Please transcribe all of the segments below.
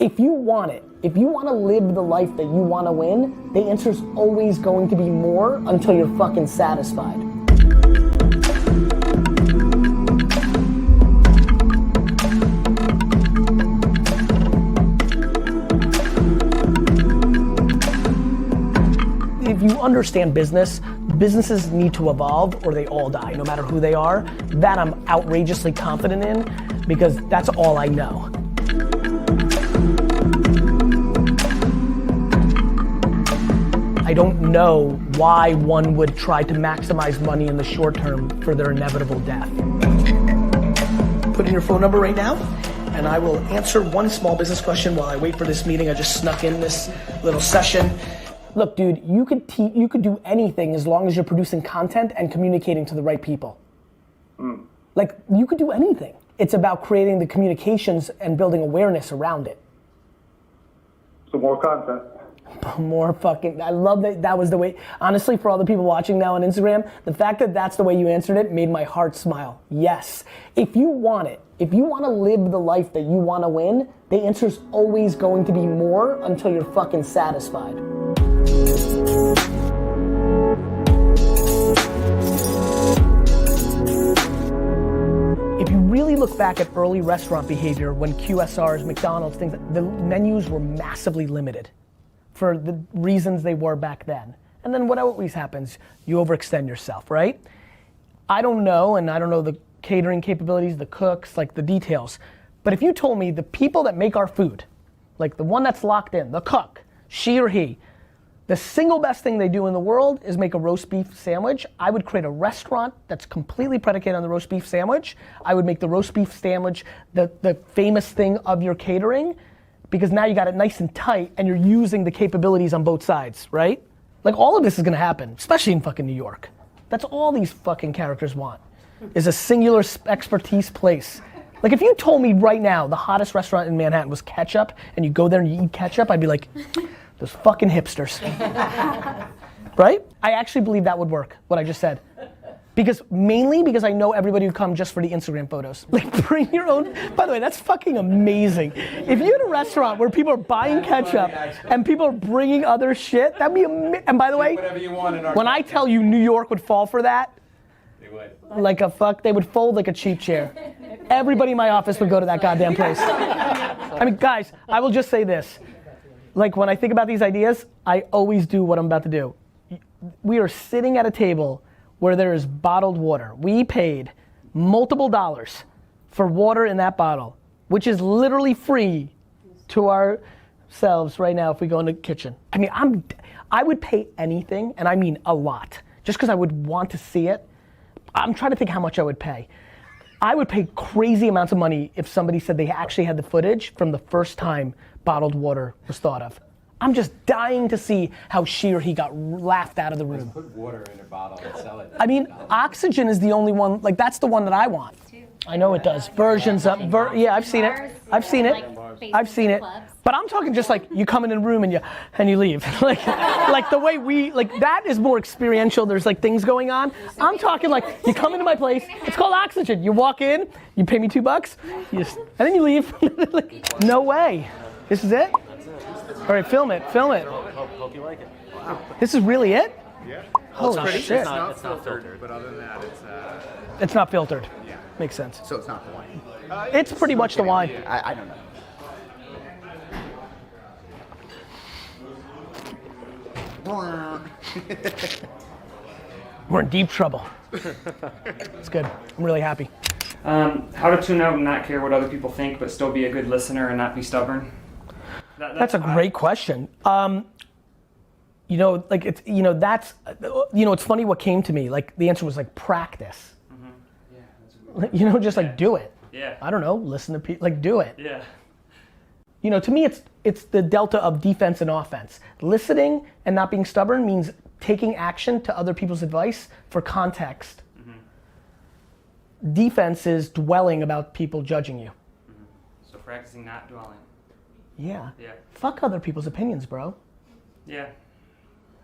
If you want it, if you want to live the life that you want to win, the answer's always going to be more until you're fucking satisfied. If you understand business, businesses need to evolve or they all die, no matter who they are. That I'm outrageously confident in because that's all I know. I don't know why one would try to maximize money in the short term for their inevitable death. Put in your phone number right now, and I will answer one small business question while I wait for this meeting. I just snuck in this little session. Look, dude, you could do anything as long as you're producing content and communicating to the right people. Like, you could do anything. It's about creating the communications and building awareness around it. So more content. More fucking, I love that was the way, honestly, for all the people watching now on Instagram, the fact that that's the way you answered it made my heart smile. Yes, if you want it, if you want to live the life that you want to win, the answer's always going to be more until you're fucking satisfied. If you really look back at early restaurant behavior when QSRs, McDonald's, things, the menus were massively limited for the reasons they were back then. And then what always happens, you overextend yourself, right? I don't know, and I don't know the catering capabilities, the cooks, like the details. But if you told me the people that make our food, like the one that's locked in, the cook, she or he, the single best thing they do in the world is make a roast beef sandwich, I would create a restaurant that's completely predicated on the roast beef sandwich. I would make the roast beef sandwich the famous thing of your catering, because now you got it nice and tight and you're using the capabilities on both sides, right? Like, all of this is gonna happen, especially in fucking New York. That's all these fucking characters want, is a singular expertise place. Like, if you told me right now the hottest restaurant in Manhattan was Ketchup and you go there and you eat ketchup, I'd be like, those fucking hipsters. Right? I actually believe that would work, what I just said. Mainly because I know everybody would come just for the Instagram photos. Like, bring your own, by the way, that's fucking amazing. If you had a restaurant where people are buying ketchup and people are bringing other shit, that'd be amazing. And by the way, when I tell you New York would fall for that, they would. They would fold like a cheap chair. Everybody in my office would go to that goddamn place. I mean, guys, I will just say this. Like, when I think about these ideas, I always do what I'm about to do. We are sitting at a table where there is bottled water. We paid multiple dollars for water in that bottle, which is literally free to ourselves right now if we go in the kitchen. I mean, I would pay anything, and I mean a lot, just because I would want to see it. I'm trying to think how much I would pay. I would pay crazy amounts of money if somebody said they actually had the footage from the first time bottled water was thought of. I'm just dying to see how she or he got laughed out of the room. Put water in a bottle and sell it. I mean, oxygen is the only one, like, that's the one that I want. I know it does. Versions of, yeah, I've seen it. I've seen it. I've seen it. But I'm talking just like you come in a room and you leave. like the way that is more experiential. There's like things going on. I'm talking like you come into my place. It's called oxygen. You walk in, you pay me $2, and then you leave. Like, no way. This is it? All right, film it. Hope you like it. Wow. This is really it? Yeah. Holy shit. It's not filtered, but other than that, it's not filtered. Yeah. Makes sense. So it's not the wine. It's pretty much the wine. I don't know. We're in deep trouble. It's good. I'm really happy. How to tune out and not care what other people think, but still be a good listener and not be stubborn? That's a great question. You know, like it's, you know, that's, you know, it's funny what came to me. Like, the answer was like practice. Mm-hmm. Yeah, that's You know, just like do it. Yeah. I don't know, listen to people, like do it. Yeah. You know, to me, it's the delta of defense and offense. Listening and not being stubborn means taking action to other people's advice for context. Mm-hmm. Defense is dwelling about people judging you. Mm-hmm. So practicing not dwelling. Yeah. Yeah. Fuck other people's opinions, bro. Yeah.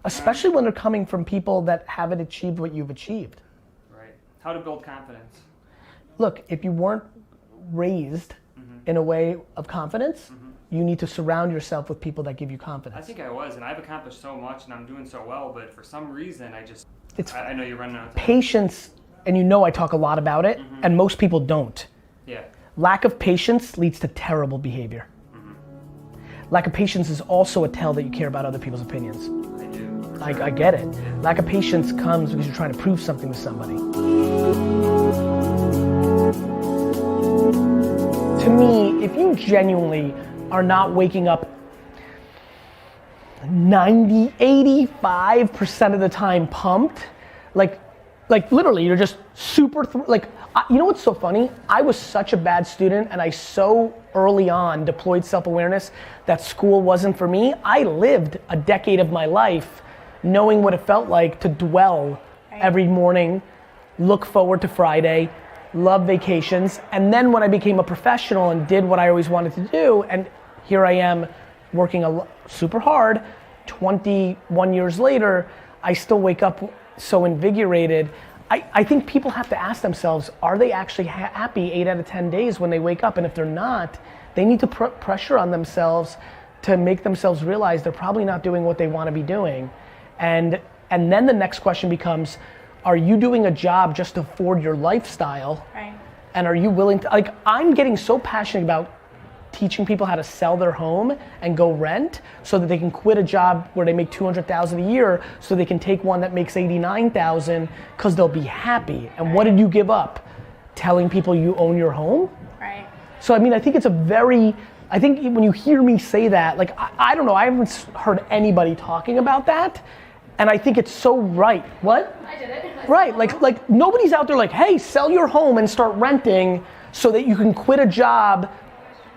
Especially when they're coming from people that haven't achieved what you've achieved. Right. How to build confidence. Look, if you weren't raised in a way of confidence, you need to surround yourself with people that give you confidence. I think I was, and I've accomplished so much, and I'm doing so well, but for some reason, I know you're running out of time. Patience, and you know I talk a lot about it, and most people don't. Yeah. Lack of patience leads to terrible behavior. Lack of patience is also a tell that you care about other people's opinions. I do. I get it. Lack of patience comes because you're trying to prove something to somebody. To me, if you genuinely are not waking up 90, 85% of the time pumped, like literally you're just super, you know what's so funny? I was such a bad student and I so early on deployed self-awareness that school wasn't for me. I lived a decade of my life knowing what it felt like to dwell every morning, look forward to Friday, love vacations, and then when I became a professional and did what I always wanted to do, and here I am working super hard, 21 years later, I still wake up so invigorated. I think people have to ask themselves, are they actually happy 8 out of 10 days when they wake up? And if they're not, they need to put pressure on themselves to make themselves realize they're probably not doing what they want to be doing. And then the next question becomes, are you doing a job just to afford your lifestyle? Right. And are you willing to, I'm getting so passionate about teaching people how to sell their home and go rent so that they can quit a job where they make $200,000 a year so they can take one that makes $89,000 because they'll be happy. And what did you give up? Telling people you own your home? Right. So I think it's I think when you hear me say that, I don't know, I haven't heard anybody talking about that. And I think it's so right. What? I did it. Right, like nobody's out there like, hey, sell your home and start renting so that you can quit a job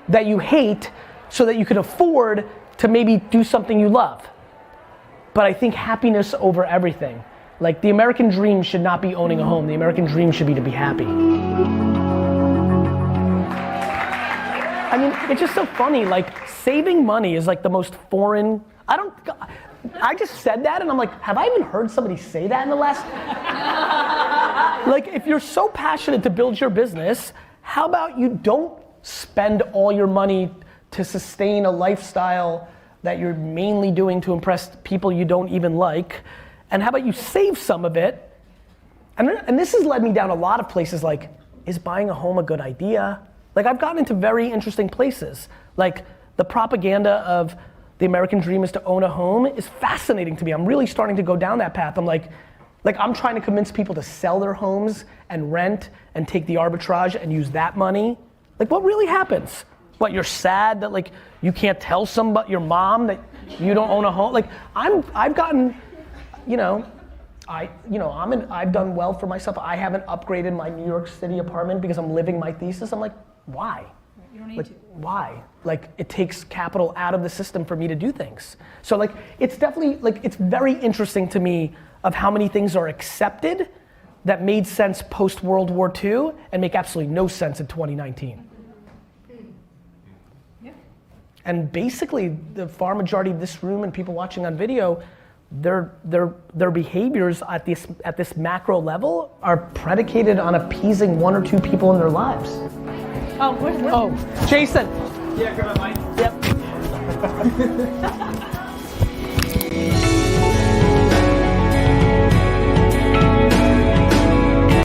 that you hate so that you can afford to maybe do something you love. But I think happiness over everything. Like the American dream should not be owning a home. The American dream should be to be happy. It's just so funny, saving money is the most foreign, I just said that and I'm like, have I even heard somebody say that in the last? If you're so passionate to build your business, how about you don't spend all your money to sustain a lifestyle that you're mainly doing to impress people you don't even like, and how about you save some of it? And this has led me down a lot of places is buying a home a good idea? I've gotten into very interesting places. The propaganda of the American dream is to own a home is fascinating to me. I'm really starting to go down that path. I'm I'm trying to convince people to sell their homes and rent and take the arbitrage and use that money. What really happens? What, you're sad that you can't tell your mom that you don't own a home? I've gotten, I've done well for myself. I haven't upgraded my New York City apartment because I'm living my thesis. I'm like, why? You don't need to. Why? It takes capital out of the system for me to do things. So it's definitely, it's very interesting to me of how many things are accepted that made sense post World War II and make absolutely no sense in 2019. Yeah. And basically the far majority of this room and people watching on video, their behaviors at this macro level are predicated on appeasing 1 or 2 people in their lives. Oh, Jason. Yeah, grab a mic. Yep.